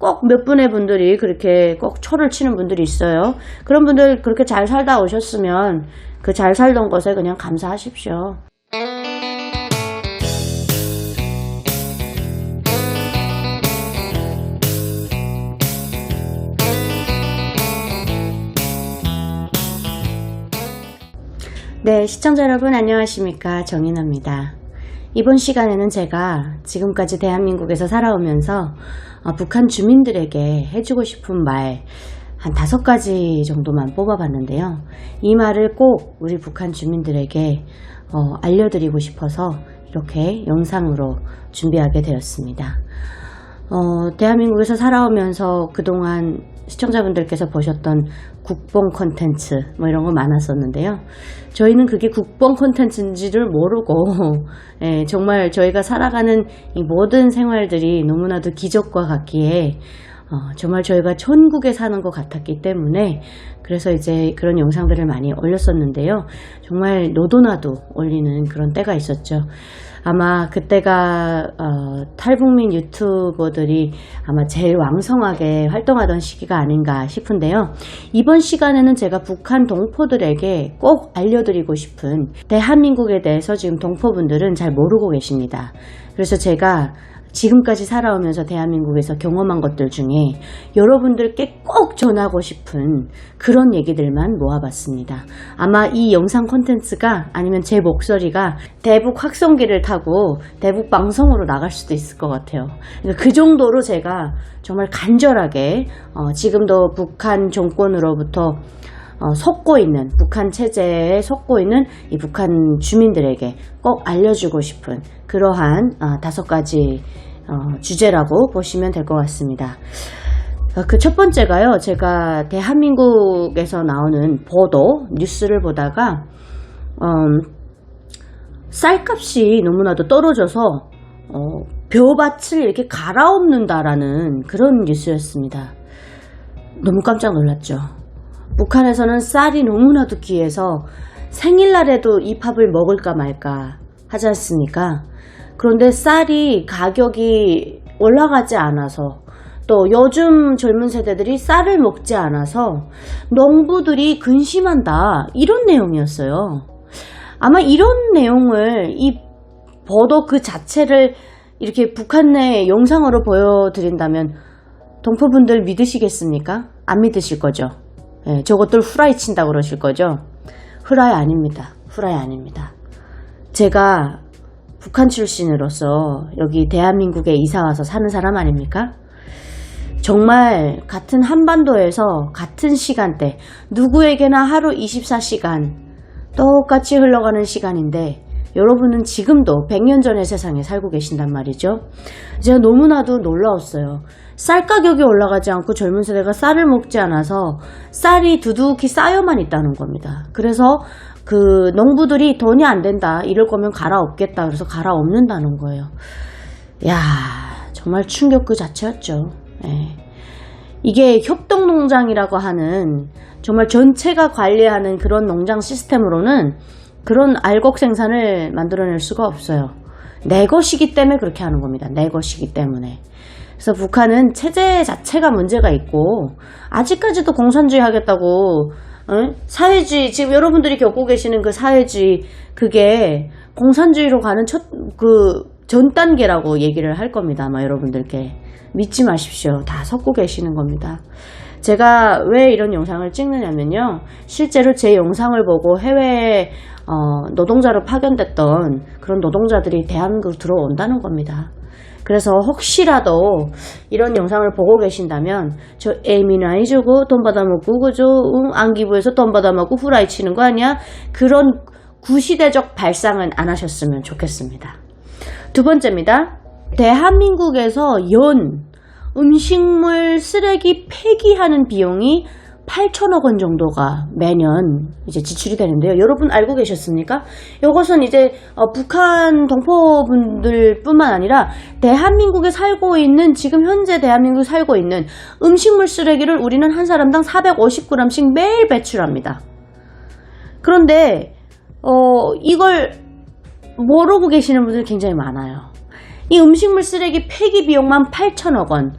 꼭 몇 분의 분들이 그렇게 꼭 초를 치는 분들이 있어요. 그런 분들 그렇게 잘 살다 오셨으면 그 잘 살던 것에 그냥 감사하십시오. 네, 시청자 여러분 안녕하십니까, 정인아입니다. 이번 시간에는 제가 지금까지 대한민국에서 살아오면서 북한 주민들에게 해주고 싶은 말 한 5가지 정도만 뽑아봤는데요. 이 말을 꼭 우리 북한 주민들에게 알려드리고 싶어서 이렇게 영상으로 준비하게 되었습니다. 대한민국에서 살아오면서 그동안 시청자분들께서 보셨던 국뽕 콘텐츠 뭐 이런 거 많았었는데요. 저희는 그게 국뽕 콘텐츠인지를 모르고 정말 저희가 살아가는 이 모든 생활들이 너무나도 기적과 같기에 정말 저희가 천국에 사는 것 같았기 때문에 그래서 이제 그런 영상들을 많이 올렸었는데요. 정말 노도나도 올리는 그런 때가 있었죠. 아마 그때가 탈북민 유튜버들이 아마 제일 왕성하게 활동하던 시기가 아닌가 싶은데요. 이번 시간에는 제가 북한 동포들에게 꼭 알려드리고 싶은 대한민국에 대해서 지금 동포분들은 잘 모르고 계십니다. 그래서 제가 지금까지 살아오면서 대한민국에서 경험한 것들 중에 여러분들께 꼭 전하고 싶은 그런 얘기들만 모아봤습니다. 아마 이 영상 콘텐츠가 아니면 제 목소리가 대북 확성기를 타고 대북 방송으로 나갈 수도 있을 것 같아요. 그러니까 그 정도로 제가 정말 간절하게 지금도 북한 정권으로부터 속고 있는, 북한 체제에 속고 있는 이 북한 주민들에게 꼭 알려주고 싶은 그러한 5가지 주제라고 보시면 될 것 같습니다. 그 첫 번째가요, 제가 대한민국에서 나오는 보도, 뉴스를 보다가 쌀값이 너무나도 떨어져서 벼밭을 이렇게 갈아엎는다라는 그런 뉴스였습니다. 너무 깜짝 놀랐죠. 북한에서는 쌀이 너무나도 귀해서 생일날에도 이 밥을 먹을까 말까 하지 않습니까? 그런데 쌀이 가격이 올라가지 않아서 또 요즘 젊은 세대들이 쌀을 먹지 않아서 농부들이 근심한다, 이런 내용이었어요. 아마 이런 내용을 이 보도 그 자체를 이렇게 북한 내 영상으로 보여드린다면 동포분들 믿으시겠습니까? 안 믿으실 거죠? 예, 저것들 후라이 친다고 그러실 거죠? 후라이 아닙니다. 후라이 아닙니다. 제가 북한 출신으로서 여기 대한민국에 이사와서 사는 사람 아닙니까? 정말 같은 한반도에서 같은 시간대, 누구에게나 하루 24시간 똑같이 흘러가는 시간인데 여러분은 지금도 100년 전의 세상에 살고 계신단 말이죠. 제가 너무나도 놀라웠어요. 쌀 가격이 올라가지 않고 젊은 세대가 쌀을 먹지 않아서 쌀이 두둑히 쌓여만 있다는 겁니다. 그래서 그 농부들이 돈이 안 된다, 이럴 거면 갈아엎겠다, 그래서 갈아엎는다는 거예요. 야, 정말 충격 그 자체였죠. 예. 이게 협동농장이라고 하는 정말 전체가 관리하는 그런 농장 시스템으로는 그런 알곡 생산을 만들어낼 수가 없어요. 내 것이기 때문에 그렇게 하는 겁니다. 내 것이기 때문에. 그래서 북한은 체제 자체가 문제가 있고 아직까지도 공산주의 하겠다고 사회주의, 지금 여러분들이 겪고 계시는 그 사회주의, 그게 공산주의로 가는 전 단계라고 얘기를 할 겁니다. 아마 여러분들께 믿지 마십시오. 다 섞고 계시는 겁니다. 제가 왜 이런 영상을 찍느냐면요, 실제로 제 영상을 보고 해외에 노동자로 파견됐던 그런 노동자들이 대한민국으로 들어온다는 겁니다. 그래서 혹시라도 이런 영상을 보고 계신다면 저 에이미나이 주고 돈 받아먹고 그저 안기부에서 돈 받아먹고 후라이 치는 거 아니야? 그런 구시대적 발상은 안 하셨으면 좋겠습니다. 두 번째입니다. 대한민국에서 음식물 쓰레기 폐기하는 비용이 8천억 원 정도가 매년 이제 지출이 되는데요. 여러분 알고 계셨습니까? 이것은 이제 북한 동포분들 뿐만 아니라 대한민국에 살고 있는, 지금 현재 대한민국에 살고 있는 음식물 쓰레기를 우리는 한 사람당 450g씩 매일 배출합니다. 그런데 이걸 모르고 계시는 분들이 굉장히 많아요. 이 음식물 쓰레기 폐기 비용만 8천억 원.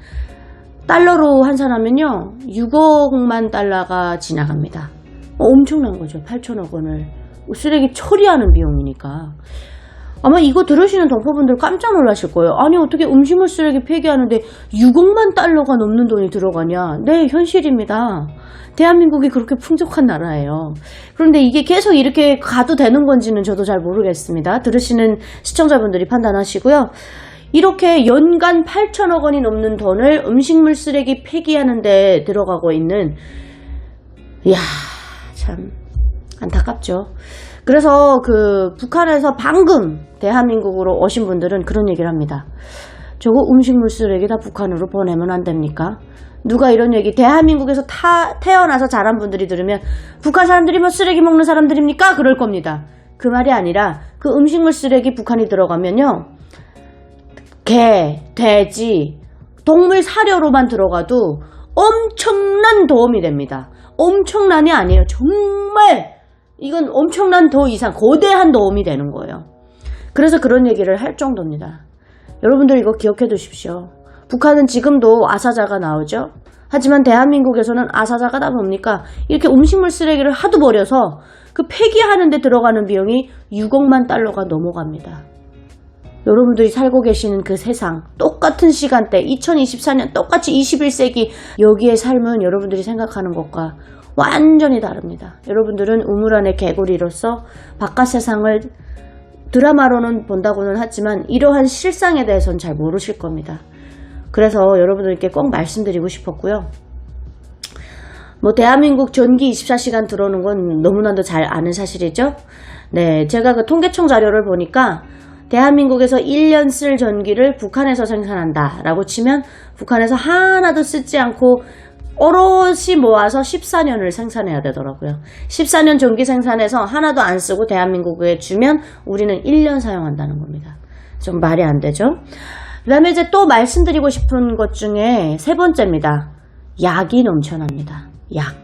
달러로 환산하면요 6억만 달러가 지나갑니다. 엄청난 거죠. 8천억 원을 쓰레기 처리하는 비용이니까. 아마 이거 들으시는 덤퍼분들 깜짝 놀라실 거예요. 아니 어떻게 음식물 쓰레기 폐기하는데 6억만 달러가 넘는 돈이 들어가냐. 네, 현실입니다. 대한민국이 그렇게 풍족한 나라예요. 그런데 이게 계속 이렇게 가도 되는 건지는 저도 잘 모르겠습니다. 들으시는 시청자분들이 판단하시고요. 이렇게 연간 8천억 원이 넘는 돈을 음식물 쓰레기 폐기하는 데 들어가고 있는, 이야 참 안타깝죠. 그래서 그 북한에서 방금 대한민국으로 오신 분들은 그런 얘기를 합니다. 저거 음식물 쓰레기 다 북한으로 보내면 안 됩니까? 누가 이런 얘기, 대한민국에서 태어나서 자란 분들이 들으면 북한 사람들이 뭐 쓰레기 먹는 사람들입니까? 그럴 겁니다. 그 말이 아니라 그 음식물 쓰레기 북한이 들어가면요 개, 돼지, 동물 사료로만 들어가도 엄청난 도움이 됩니다. 엄청난이 아니에요. 정말 이건 엄청난 더 이상 거대한 도움이 되는 거예요. 그래서 그런 얘기를 할 정도입니다. 여러분들 이거 기억해 두십시오. 북한은 지금도 아사자가 나오죠. 하지만 대한민국에서는 아사자가 다 뭡니까? 이렇게 음식물 쓰레기를 하도 버려서 그 폐기하는 데 들어가는 비용이 6억만 달러가 넘어갑니다. 여러분들이 살고 계시는 그 세상, 똑같은 시간대 2024년 똑같이 21세기 여기의 삶은 여러분들이 생각하는 것과 완전히 다릅니다. 여러분들은 우물 안의 개구리로서 바깥 세상을 드라마로는 본다고는 하지만 이러한 실상에 대해서는 잘 모르실 겁니다. 그래서 여러분들께 꼭 말씀드리고 싶었고요. 뭐 대한민국 전기 24시간 들어오는 건 너무나도 잘 아는 사실이죠. 네, 제가 그 통계청 자료를 보니까 대한민국에서 1년 쓸 전기를 북한에서 생산한다 라고 치면 북한에서 하나도 쓰지 않고 오롯이 모아서 14년을 생산해야 되더라고요. 14년 전기 생산해서 하나도 안 쓰고 대한민국에 주면 우리는 1년 사용한다는 겁니다. 좀 말이 안 되죠? 그 다음에 이제 또 말씀드리고 싶은 것 중에 세 번째입니다. 약이 넘쳐납니다. 약.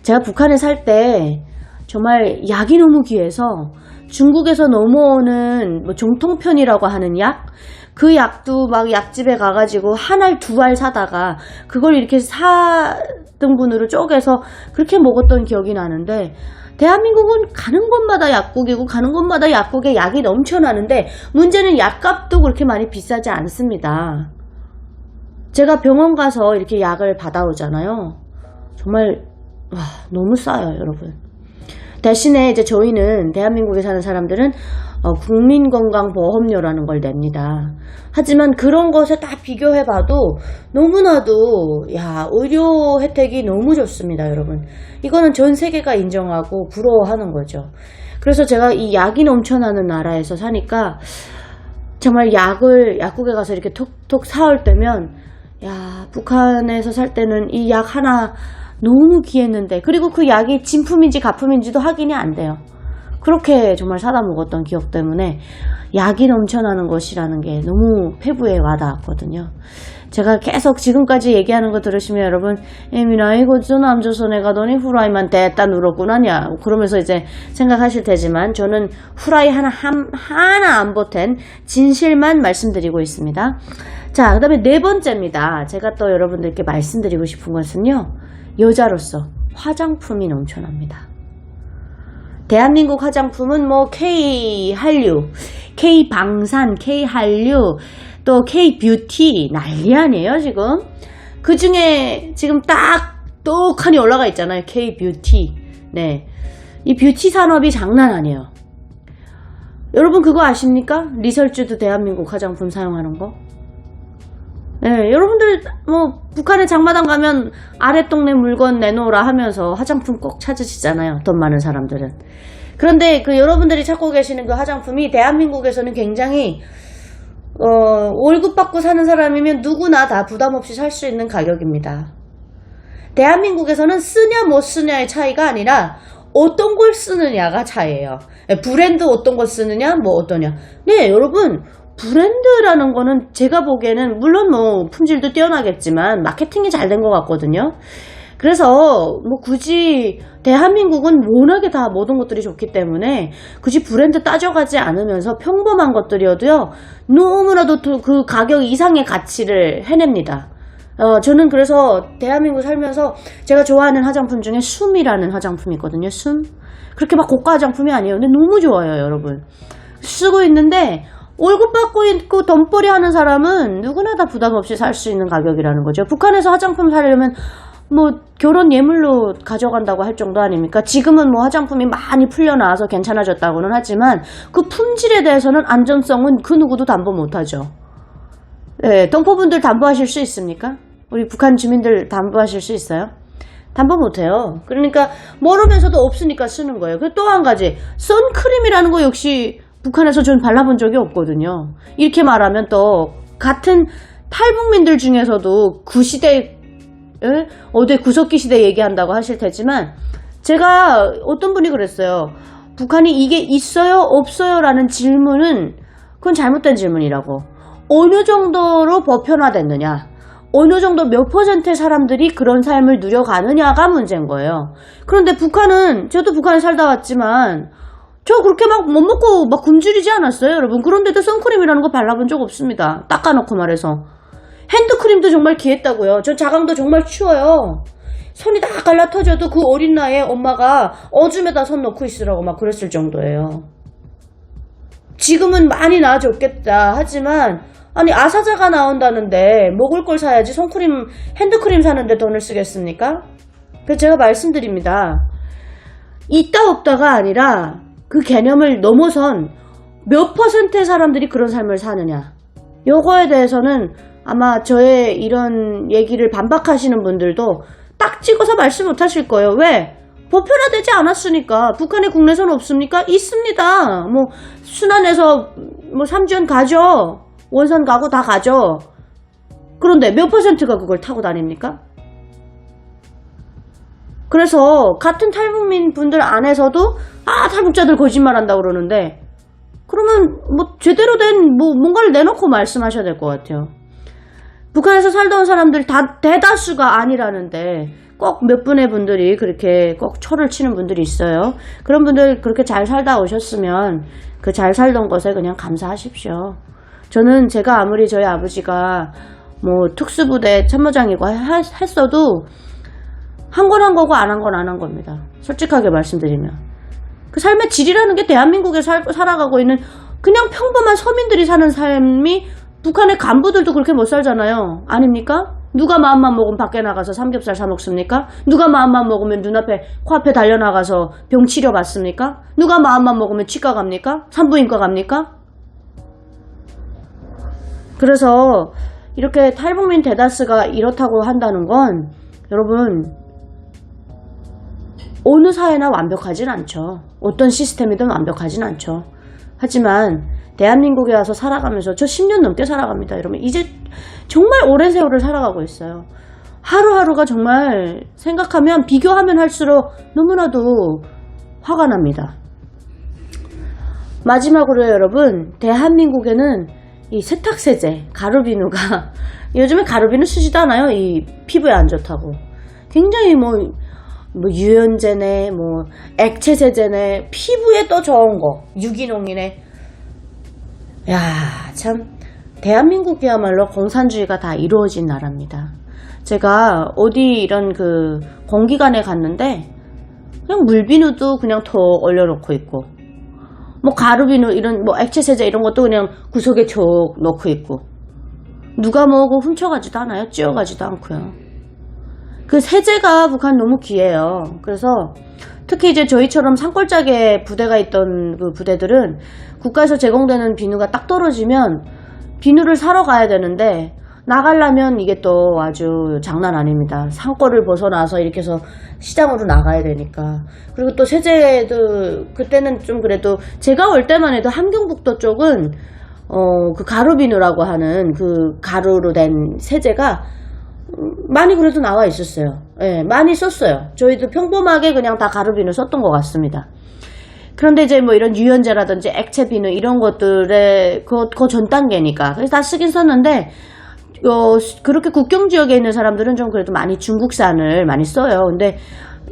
제가 북한에 살 때 정말 약이 너무 귀해서 중국에서 넘어오는 뭐 정통편이라고 하는 약, 그 약도 막 약집에 가가지고 한 알 두 알 사다가 그걸 이렇게 4등분으로 쪼개서 그렇게 먹었던 기억이 나는데, 대한민국은 가는 곳마다 약국이고 가는 곳마다 약국에 약이 넘쳐나는데 문제는 약값도 그렇게 많이 비싸지 않습니다. 제가 병원 가서 이렇게 약을 받아오잖아요. 정말 너무 싸요, 여러분. 대신에 이제 저희는 대한민국에 사는 사람들은 국민건강보험료라는 걸 냅니다. 하지만 그런 것에 다 비교해봐도 너무나도 의료 혜택이 너무 좋습니다, 여러분. 이거는 전 세계가 인정하고 부러워하는 거죠. 그래서 제가 이 약이 넘쳐나는 나라에서 사니까 정말 약을 약국에 가서 이렇게 톡톡 사올 때면 북한에서 살 때는 이 약 하나 너무 귀했는데, 그리고 그 약이 진품인지 가품인지도 확인이 안 돼요. 그렇게 정말 사다 먹었던 기억 때문에 약이 넘쳐나는 것이라는 게 너무 폐부에 와닿았거든요. 제가 계속 지금까지 얘기하는 거 들으시면 여러분, 에미나 이거 저 남조선에 가더니 후라이만 됐다 누렀구나냐 그러면서 이제 생각하실 테지만, 저는 후라이 하나 안 보탠 진실만 말씀드리고 있습니다. 자, 그 다음에 네 번째입니다. 제가 또 여러분들께 말씀드리고 싶은 것은요, 여자로서 화장품이 넘쳐납니다. 대한민국 화장품은 뭐 K-한류, K-방산, K-한류, 또 K-뷰티 난리 아니에요 지금. 그 중에 지금 딱 똑하니 올라가 있잖아요, K-뷰티. 네, 이 뷰티 산업이 장난 아니에요. 여러분 그거 아십니까? 리설주도 대한민국 화장품 사용하는 거. 네, 여러분들 뭐 북한에 장마당 가면 아랫동네 물건 내놓으라 하면서 화장품 꼭 찾으시잖아요, 돈 많은 사람들은. 그런데 그 여러분들이 찾고 계시는 그 화장품이 대한민국에서는 굉장히 월급 받고 사는 사람이면 누구나 다 부담 없이 살 수 있는 가격입니다. 대한민국에서는 쓰냐 못 쓰냐의 차이가 아니라 어떤 걸 쓰느냐가 차이예요. 브랜드 어떤 걸 쓰느냐 뭐 어떠냐. 네, 여러분, 브랜드라는 거는 제가 보기에는 물론 뭐 품질도 뛰어나겠지만 마케팅이 잘 된 것 같거든요. 그래서 뭐 굳이 대한민국은 워낙에 다 모든 것들이 좋기 때문에 굳이 브랜드 따져가지 않으면서 평범한 것들이어도요, 너무나도 그 가격 이상의 가치를 해냅니다. 저는 그래서 대한민국 살면서 제가 좋아하는 화장품 중에 숨이라는 화장품이 있거든요. 숨. 그렇게 막 고가 화장품이 아니에요. 근데 너무 좋아요, 여러분. 쓰고 있는데 월급 받고 있고 돈벌이 하는 사람은 누구나 다 부담 없이 살 수 있는 가격이라는 거죠. 북한에서 화장품 사려면 뭐 결혼 예물로 가져간다고 할 정도 아닙니까? 지금은 뭐 화장품이 많이 풀려나와서 괜찮아졌다고는 하지만 그 품질에 대해서는 안전성은 그 누구도 담보 못하죠. 네, 동포분들 담보하실 수 있습니까? 우리 북한 주민들 담보하실 수 있어요? 담보 못해요. 그러니까 모르면서도 없으니까 쓰는 거예요. 또 한 가지, 선크림이라는 거 역시 북한에서 전 발라본 적이 없거든요. 이렇게 말하면 또 같은 탈북민들 중에서도 구시대, 어디 구석기 시대 얘기한다고 하실 테지만 제가 어떤 분이 그랬어요. 북한이 이게 있어요 없어요 라는 질문은 그건 잘못된 질문이라고. 어느 정도로 보편화됐느냐, 어느 정도 몇 퍼센트의 사람들이 그런 삶을 누려가느냐가 문제인 거예요. 그런데 북한은, 저도 북한에 살다 왔지만 저 그렇게 막 못 먹고 막 굶주리지 않았어요, 여러분. 그런데도 선크림이라는 거 발라본 적 없습니다. 닦아놓고 말해서. 핸드크림도 정말 귀했다고요. 저 자강도 정말 추워요. 손이 다 갈라 터져도 그 어린 나이에 엄마가 어줌에다 손 넣고 있으라고 막 그랬을 정도예요. 지금은 많이 나아졌겠다 하지만 아니 아사자가 나온다는데 먹을 걸 사야지 손크림, 핸드크림 사는데 돈을 쓰겠습니까? 그래서 제가 말씀드립니다. 있다 없다가 아니라 그 개념을 넘어선 몇 퍼센트의 사람들이 그런 삶을 사느냐, 요거에 대해서는 아마 저의 이런 얘기를 반박하시는 분들도 딱 찍어서 말씀 못 하실 거예요. 왜? 보편화되지 않았으니까. 북한에 국내선 없습니까? 있습니다. 뭐 순환해서 뭐 3주연 가죠. 원산 가고 다 가죠. 그런데 몇 퍼센트가 그걸 타고 다닙니까? 그래서 같은 탈북민 분들 안에서도 탈북자들 거짓말한다고 그러는데, 그러면 뭐 제대로 된 뭐 뭔가를 내놓고 말씀하셔야 될 것 같아요. 북한에서 살다 온 사람들 다 대다수가 아니라는데 꼭 몇 분의 분들이 그렇게 꼭 초를 치는 분들이 있어요. 그런 분들 그렇게 잘 살다 오셨으면 그 잘 살던 것에 그냥 감사하십시오. 저는 제가 아무리 저희 아버지가 뭐 특수부대 참모장이고 했어도 한 건 한 거고 안 한 건 안 한 겁니다. 솔직하게 말씀드리면. 그 삶의 질이라는 게 대한민국에 살아가고 있는 그냥 평범한 서민들이 사는 삶이 북한의 간부들도 그렇게 못 살잖아요. 아닙니까? 누가 마음만 먹으면 밖에 나가서 삼겹살 사 먹습니까? 누가 마음만 먹으면 눈앞에 코앞에 달려나가서 병 치료 받습니까? 누가 마음만 먹으면 치과 갑니까? 산부인과 갑니까? 그래서 이렇게 탈북민 대다수가 이렇다고 한다는 건 여러분, 어느 사회나 완벽하진 않죠. 어떤 시스템이든 완벽하진 않죠. 하지만 대한민국에 와서 살아가면서 저 10년 넘게 살아갑니다. 여러분, 이제 정말 오랜 세월을 살아가고 있어요. 하루하루가 정말 생각하면, 비교하면 할수록 너무나도 화가 납니다. 마지막으로 여러분, 대한민국에는 이 세탁세제, 가루비누가 요즘에 가루비누 쓰지도 않아요. 이 피부에 안 좋다고. 굉장히 뭐 유연제네, 뭐 액체세제네, 피부에 또 좋은 거, 유기농이네. 야, 참 대한민국이야말로 공산주의가 다 이루어진 나라입니다. 제가 어디 이런 그 공기관에 갔는데 그냥 물비누도 그냥 더 얼려놓고 있고, 뭐 가루비누 이런 뭐 액체세제 이런 것도 그냥 구석에 쭉 넣고 있고, 누가 뭐고 훔쳐가지도 않아요. 찌워가지도 않고요. 그 세제가 북한 너무 귀해요. 그래서 특히 이제 저희처럼 산골짜기에 부대가 있던 그 부대들은 국가에서 제공되는 비누가 딱 떨어지면 비누를 사러 가야 되는데, 나가려면 이게 또 아주 장난 아닙니다. 산골을 벗어나서 이렇게 해서 시장으로 나가야 되니까. 그리고 또 세제도 그때는 좀 그래도 제가 올 때만 해도 함경북도 쪽은 그 가루비누라고 하는 그 가루로 된 세제가 많이 그래도 나와 있었어요. 예, 많이 썼어요. 저희도 평범하게 그냥 다 가루비누 썼던 것 같습니다. 그런데 이제 뭐 이런 유연제라든지 액체 비누 이런 것들의 그 전 단계니까 그래서 다 쓰긴 썼는데, 그렇게 국경 지역에 있는 사람들은 좀 그래도 많이 중국산을 많이 써요. 근데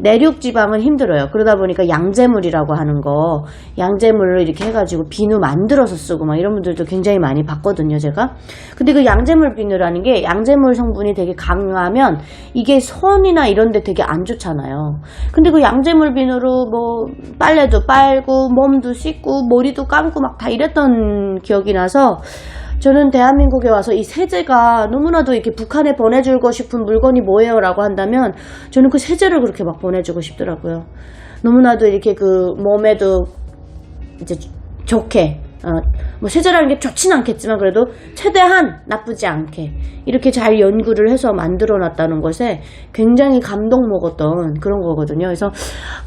내륙 지방은 힘들어요. 그러다 보니까 양재물이라고 하는 거, 양재물로 이렇게 해가지고 비누 만들어서 쓰고 막 이런 분들도 굉장히 많이 봤거든요, 제가. 근데 그 양재물 비누라는 게 양재물 성분이 되게 강하면 이게 손이나 이런 데 되게 안 좋잖아요. 근데 그 양재물 비누로 뭐 빨래도 빨고 몸도 씻고 머리도 감고 막 다 이랬던 기억이 나서 저는 대한민국에 와서 이 세제가 너무나도 이렇게 북한에 보내주고 싶은 물건이 뭐예요? 라고 한다면 저는 그 세제를 그렇게 막 보내주고 싶더라고요. 너무나도 이렇게 그 몸에도 이제 좋게, 뭐 세제라는 게 좋진 않겠지만 그래도 최대한 나쁘지 않게 이렇게 잘 연구를 해서 만들어 놨다는 것에 굉장히 감동 먹었던 그런 거거든요. 그래서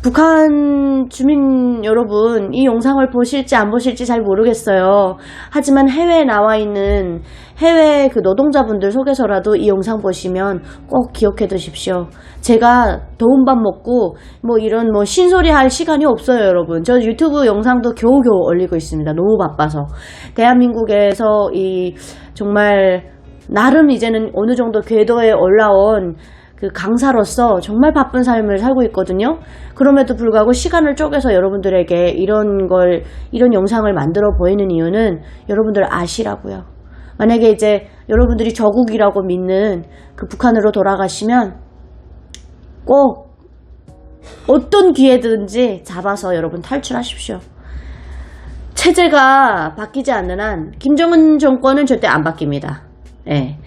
북한 주민 여러분, 이 영상을 보실지 안 보실지 잘 모르겠어요. 하지만 해외에 나와 있는 해외 그 노동자분들 속에서라도 이 영상 보시면 꼭 기억해 두십시오. 제가 더운 밥 먹고 뭐 이런 뭐 신소리 할 시간이 없어요, 여러분. 저 유튜브 영상도 겨우겨우 올리고 있습니다. 너무 바빠서. 대한민국에서 이 정말 나름 이제는 어느 정도 궤도에 올라온 그 강사로서 정말 바쁜 삶을 살고 있거든요. 그럼에도 불구하고 시간을 쪼개서 여러분들에게 이런 영상을 만들어 보이는 이유는 여러분들 아시라고요. 만약에 이제 여러분들이 저국이라고 믿는 그 북한으로 돌아가시면 꼭 어떤 기회든지 잡아서 여러분 탈출하십시오. 체제가 바뀌지 않는 한 김정은 정권은 절대 안 바뀝니다. 예.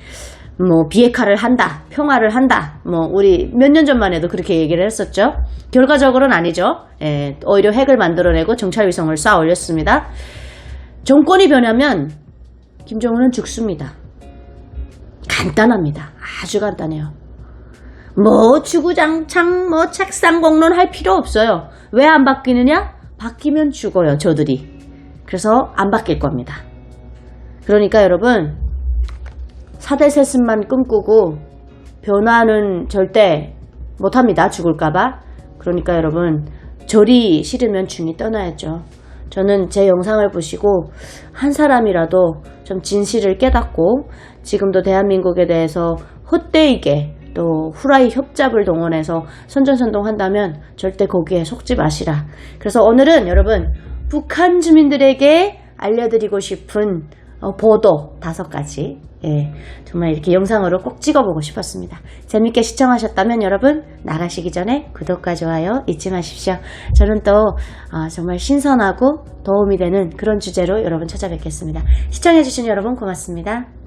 뭐 비핵화를 한다, 평화를 한다, 뭐 우리 몇 년 전만 해도 그렇게 얘기를 했었죠. 결과적으로는 아니죠. 예, 오히려 핵을 만들어내고 정찰위성을 쌓아 올렸습니다. 정권이 변하면 김정은은 죽습니다. 간단합니다. 아주 간단해요. 뭐 주구장창 뭐 책상 공론 할 필요 없어요. 왜 안 바뀌느냐? 바뀌면 죽어요, 저들이. 그래서 안 바뀔 겁니다. 그러니까 여러분, 사대세습만 꿈꾸고 변화는 절대 못합니다. 죽을까봐. 그러니까 여러분, 절이 싫으면 중이 떠나야죠. 저는 제 영상을 보시고 한 사람이라도 좀 진실을 깨닫고 지금도 대한민국에 대해서 헛되이게 또 후라이 협잡을 동원해서 선전선동한다면 절대 거기에 속지 마시라. 그래서 오늘은 여러분, 북한 주민들에게 알려드리고 싶은 보도 5가지, 예, 정말 이렇게 영상으로 꼭 찍어보고 싶었습니다. 재밌게 시청하셨다면 여러분, 나가시기 전에 구독과 좋아요 잊지 마십시오. 저는 또 정말 신선하고 도움이 되는 그런 주제로 여러분 찾아뵙겠습니다. 시청해주신 여러분 고맙습니다.